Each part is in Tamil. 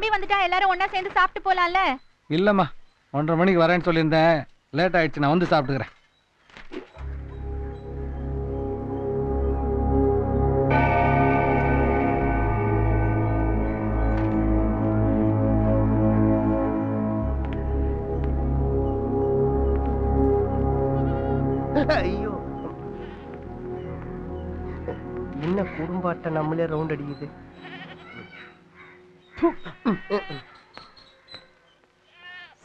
தம்பி வந்துட்டா எல்லாரும் ஒண்ணா சேர்ந்து சாப்பிட்டு போலாம்ல. இல்லம்மா 1:30 மணிக்கு வரேன்னு சொல்லியிருந்தேன். லேட் ஆயிடுச்சு, நான் வந்து சாப்பிட்டுக்கிறேன். ஐயோ, என்ன குடும்பாட்ட நம்மளே ரவுண்ட் அடிக்குது.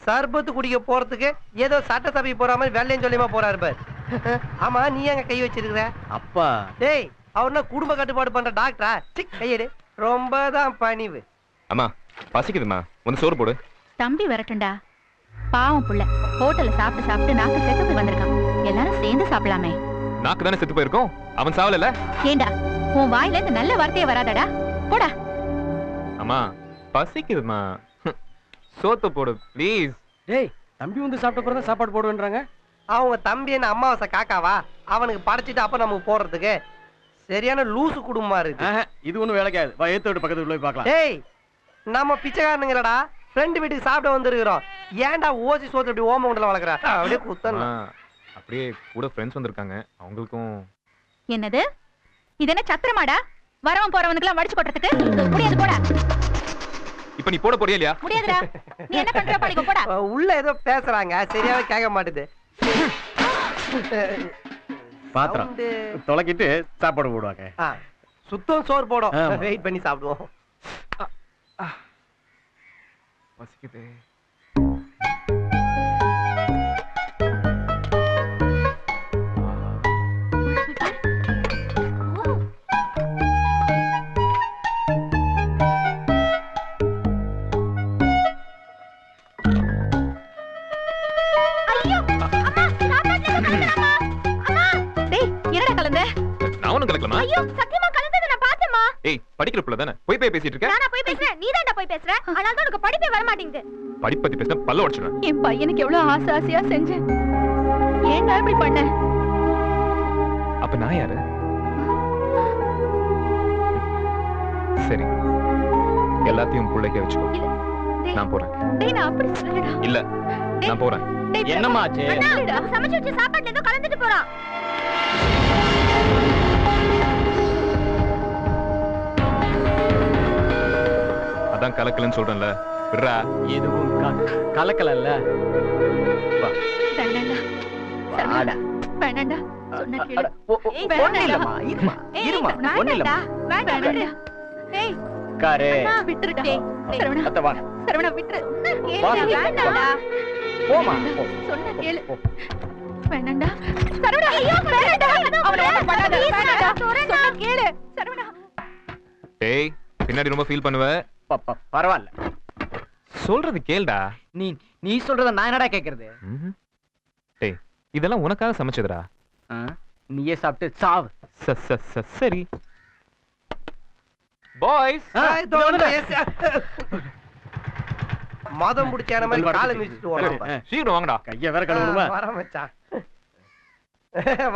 சர்பத்து குடிக்க போறதுக்கு ஏதோ சட்டசபை போற மாதிரி வெள்ளையும் சொல்லியமா போறாரு பார். ஆமா, நீ எங்க கை வச்சிருக்கிற? அப்பா டேய், அவர்னா குடும்ப கட்டுப்பாடு பண்ற டாக்டரா? கையெடு. ரொம்பதான் பணிவு. அம்மா பசிக்குதுமா, வந்து சோறு போடு. தம்பி வரட்டும்டா, பாவம் புள்ள ஹோட்டல்ல சாப்பிட்டு சாப்பிட்டு நாக்கு செத்து போய் வந்திருக்கான். எல்லாரும் சேர்ந்து சாப்பிடலாமே. நாக்கு தானே செத்து போயிருக்கோம், அவன் சாவல. ஏண்டா உன் வாயில இருந்து நல்ல வார்த்தையே வராதடா, போடா. அம்மா பசிக்குதுமா, சோத்து போடு ப்ளீஸ். டேய், தம்பி வந்து சாப்பிட்ட பிறகு தான் சாப்பாடு போடுவேன்றாங்க. அவங்க தம்பி என்ன அம்மாவாசை காக்காவா? அவனுக்கு படைச்சிட்டு அப்ப நமக்கு போடுறதுக்கு சரியான லூசு குடும்பமா இருக்கு. இது ஒண்ணும் வேலைக்காது. வா, ஏத்து விட்டு பக்கத்துல போய் பார்க்கலாம். டேய், நம்ம பிச்சைக்காரனுங்கடா, ஃப்ரெண்டு வீட்டுக்கு சாப்பிட வந்திருக்கிறோம். ஏன்டா ஓசி சோத்து இப்படி ஓம உண்டல வளர்க்குற? அப்படியே குத்தணும். அப்படியே கூட ஃப்ரெண்ட்ஸ் வந்திருக்காங்க, அவங்களுக்கும். என்னது இது? என்ன சத்திரமாடா? வரவன் போறவனுக்குலாம் வடிச்சு கொட்டறதுக்கு முடியாது, போடா. இப்ப நீ போட போறியா இல்லையா? முடியாதுடா. நீ என்ன பண்ற பாடிக்கோ, போடா. உள்ள ஏதோ பேசுறாங்க, சரியாவே கேட்க மாட்டுது. பாத்திரம் தொலைக்கிட்டு சாப்பாடு போடுவாங்க. சுத்தம் சோறு போடும், வெயிட் பண்ணி சாப்பிடுவோம். பசிக்குது. படிக்கிற பிள்ளை தானே, போய் பேசிட்டு இருக்க. நான் போய் பேசுறேன், நீ தான்டா போய் பேசுற. அதனால தான் உனக்கு படிப்பே வர மாட்டேங்குது. படிப்பத்தி பேசினா பல்ல உடைச்சிடுவேன். என் பையனுக்கு எவ்வளவு ஆசையா செஞ்சேன், ஏன்டா இப்படி பண்ண? அப்ப நான் யாரு? சரி, எல்லாத்தையும் பிள்ளைக்க வச்சுக்கோ. நான் போறேன். டேய், நான் அப்படி சொல்லடா. இல்ல, நான் போறேன். என்னம்மா ஆச்சு? அண்ணா, சமைச்சு வச்ச சாப்பாட்டுல ஏதோ கலந்துட்டு போறான். அதான் கலக்கலன்னு சொல்றேன்ல, விடுறா. எதுவும் கலக்கலல்ல. வா. வேண்டாம்டா. சரவணா, வேண்டாம்டா. சொன்னா கேளு. ஒண்ணு இல்லம்மா, இருமா இருமா, ஒண்ணு இல்லம்மா. வேண்டாம்டா. ஏய் காரே, விட்டுருடா. சரவணா, அத்த வா. சரவணா விட்டுரு. வா. வேண்டாம்டா. போமா. சொன்னா கேளு. வேண்டாம்டா. சரவணா, ஐயோ வேண்டாம்டா. அவன ஒண்ணும் பண்ணாத. வேண்டாம்டா. சொன்னா கேளு. சரவணா. டேய், பின்னாடி ரொம்ப ஃபீல் பண்ணுவ. பரவாயில்ல, சொல்றது கேளுடா. நீ சொல்றத நான் என்னடா கேக்குறது? டேய், இதெல்லாம் உனக்காக சமைச்சதுடா. நீயே சாப்பிட்டு சாவு. சரி பாய்ஸ், மதம் முடிச்ச மாதிரி காலை மிதிச்சிட்டு ஓடலாம். சீக்கிரம் வாங்கடா. கைய வேற கழுவணுமா? வர மச்சான்.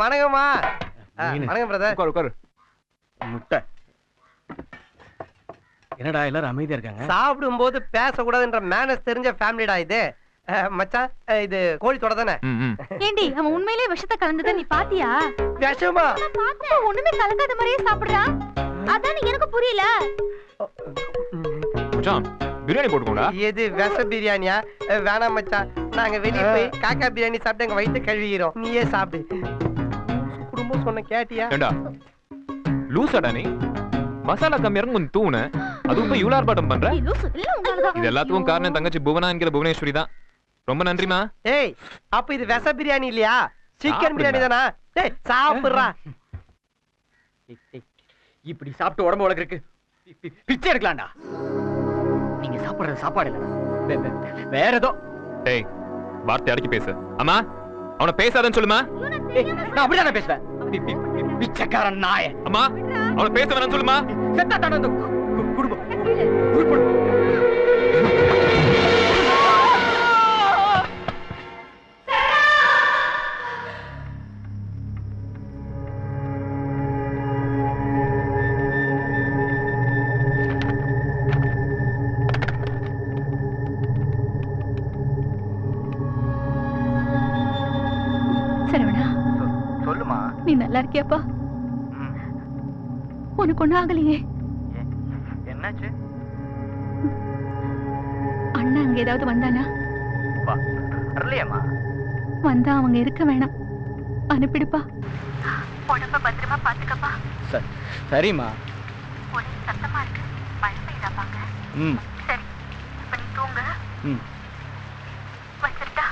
வணக்கம்மா. வணக்கம் பிரதர். உட்காரு. முட்டை. என்னடா எல்லாரும் அமைதியா இருக்காங்க? சாப்பிடும்போது பேசக்கூடாதுன்ற மேனஸ் தெரிஞ்ச ஃபேமிலிடா இது. மச்சான், இது கோழி தொட தானே? ஏண்டி, அவன் உண்மையிலேயே விஷத்தை கலந்தத நீ பாத்தியா? விஷமா? பார்த்தேன். ஒண்ணுமே கலக்காத மாதிரியே சாப்பிடுறான். அதான் எனக்கு புரியல. மச்சான், பிரியாணி போட்டுக்கோடா. எது விஷ பிரியாணியா? வேணாம் மச்சான், நாங்க வெளிய போய் காக்கா பிரியாணி சாப்பிட்டு எங்க வயித்தை கழுவிக்கிறோம். நீயே சாப்பிடு. குடும்பம் சொன்ன கேட்டியா? ஏண்டா லூசாடா நீ? மசாலா கம்மியா கொஞ்சம் தூணு, அதுவும் போய் இவ்வளவு ஆர்ப்பாட்டம் பண்ற. இது எல்லாத்துக்கும் காரணம் தங்கச்சி புவனா என்கிற புவனேஸ்வரி தான். ரொம்ப நன்றிமா. ஏய், அப்ப இது விஷ பிரியாணி இல்லையா? சிக்கன் பிரியாணி தானா? டேய், சாப்பிடுறா. இப்படி சாப்பிட்டு உடம்பு வளர்க்கறதுக்கு பிச்சை எடுக்கலாம்டா. நீங்க சாப்பிடுறது சாப்பாடு இல்ல, வேற ஏதோ. டேய், வார்த்தை அடக்கி பேசு. அம்மா, அவனை பேசாதன்னு சொல்லுமா. நான் அப்படிதான் பேசுவேன். பிச்சைக்காரன் நாய. அம்மா, அவனை பேச வேணாம்னு சொல்லுமா. செத்தா தாண்ட குடும்பம். நீ நல்லா இருக்கியாப்பா? உனக்கு ஒண்ணும் ஆகலையே? என்னாச்சு? அண்ணா அங்க ஏதாவது வந்தானா? வரலையாம்மா? வந்தா அவங்க இருக்க வேணாம், அனுப்பிடுப்பா. உடம்ப பத்திரமா பாத்துக்கப்பா. சரிம்மா. ஒரே சத்தமா இருக்கு, மழை பெய்தாப்பாங்க. சரி, இப்ப நீ தூங்க. வச்சிருட்டா?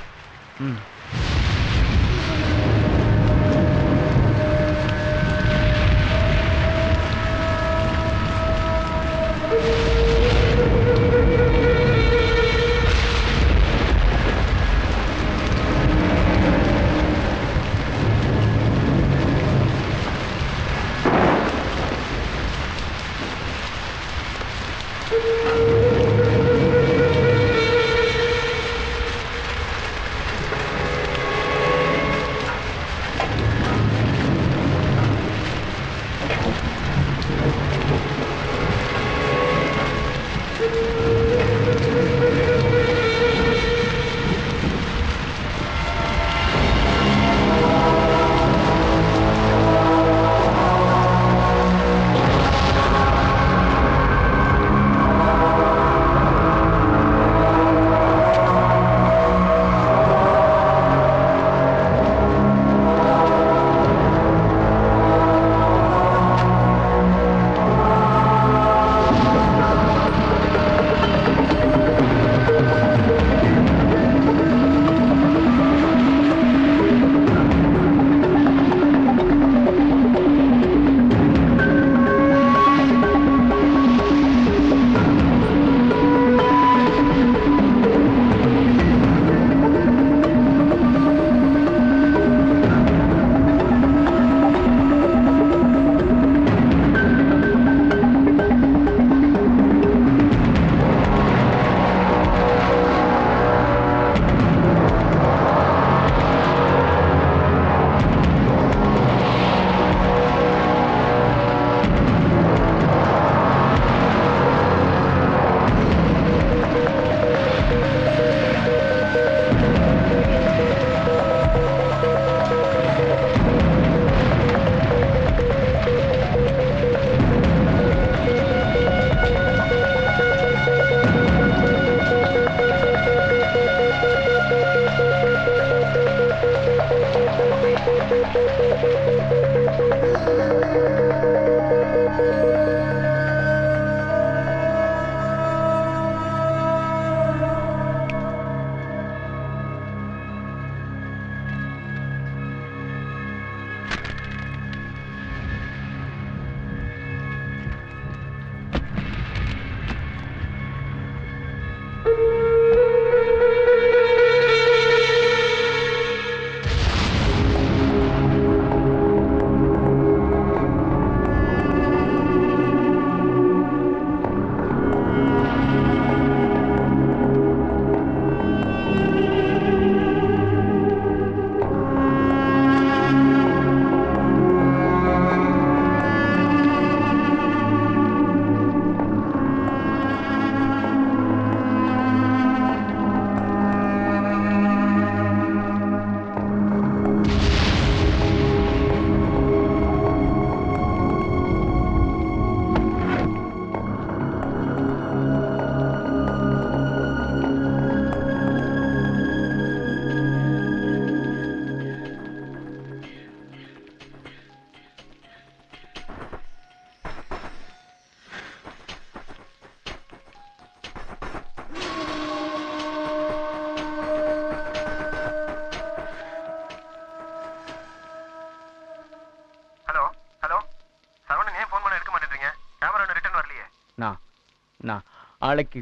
நான் நாளைக்கு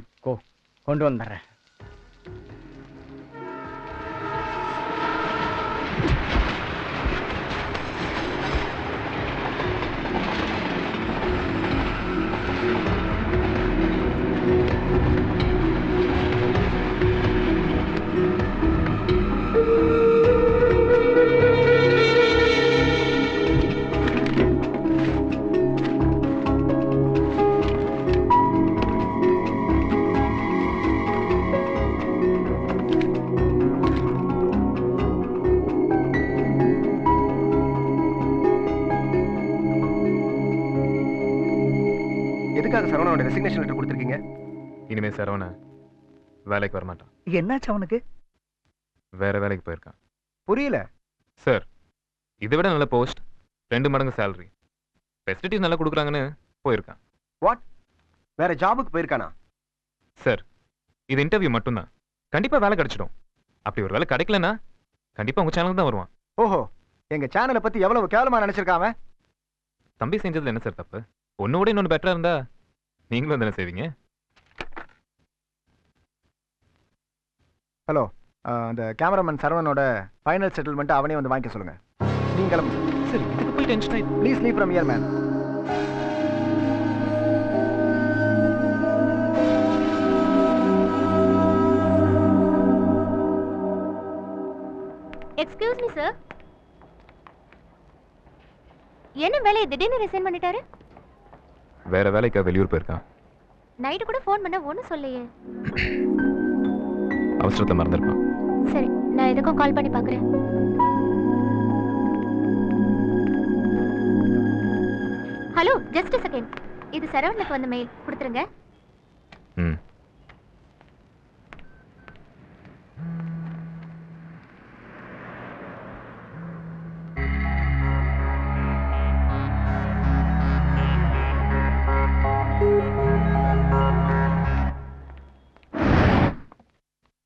கொண்டு வந்துடுறேன். எதுக்காக சரவணோட ரெசிக்னேஷன் லெட்டர் கொடுத்துருக்கீங்க? இனிமே சரவண வேலைக்கு வரமாட்டான். என்னாச்சு அவனுக்கு? வேற வேலைக்கு போயிருக்கான். புரியல சார். இதை விட நல்ல போஸ்ட், 2 மடங்கு சேலரி, ஃபெசிலிட்டிஸ் நல்லா கொடுக்குறாங்கன்னு போயிருக்கான். வாட்? வேற ஜாபுக்கு போயிருக்கானா? சார், இது இன்டர்வியூ மட்டும்தான். கண்டிப்பா வேலை கிடைச்சிடும். அப்படி ஒரு வேலை கிடைக்கலன்னா கண்டிப்பா உங்க சேனலுக்கு தான் வருவான். ஓஹோ, எங்க சேனலை பத்தி எவ்வளவு கேவலமா நினைச்சிருக்காம? தம்பி செஞ்சதுல என்ன சார் தப்பு? ஒன்னோட இன்னொன்று பெட்டரா இருந்தா நீங்களும் தானே செய்வீங்க. ஹலோ, அந்த கேமராமேன் சரவணனோட ஃபைனல் செட்டில்மெண்ட் அவனே வந்து வாங்கிக்க சொல்லுங்க. நீங்க கிளம்புங்க. சரி, இதுக்கு போய் டென்ஷன் ஆயிடுச்சு. Please leave from here man. Excuse me sir. என்ன வேலையை திடீர்னு ரிசைன் பண்ணிட்டாரு? வேற வேலைக்கா வெளியூர் போயிருக்கான். நைட்டு கூட ஃபோன் பண்ண ஒன்றும் சொல்லையே. அவசரத்தை மறந்துருப்பான். சரி, நான் எதுக்கும் கால் பண்ணி பார்க்குறேன். Hello, just a second. இது சரவணனுக்கு வந்த மெயில், கொடுத்துருங்க. ம்.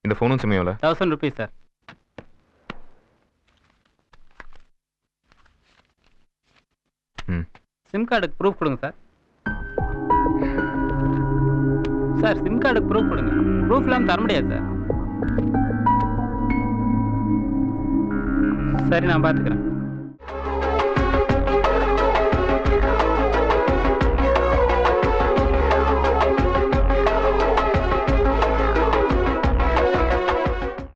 இந்த ஃபோனும் சிம்மையோல 1000 rupees சார். ம். சிம் கார்டுக்கு ப்ரூஃப் கொடுங்க சார். சார், சிம் கார்டுக்கு ப்ரூஃப் கொடுங்க. ப்ரூஃப் இல்லாமல் தர முடியாது சார். சரி, நான் பார்த்துக்கிறேன்.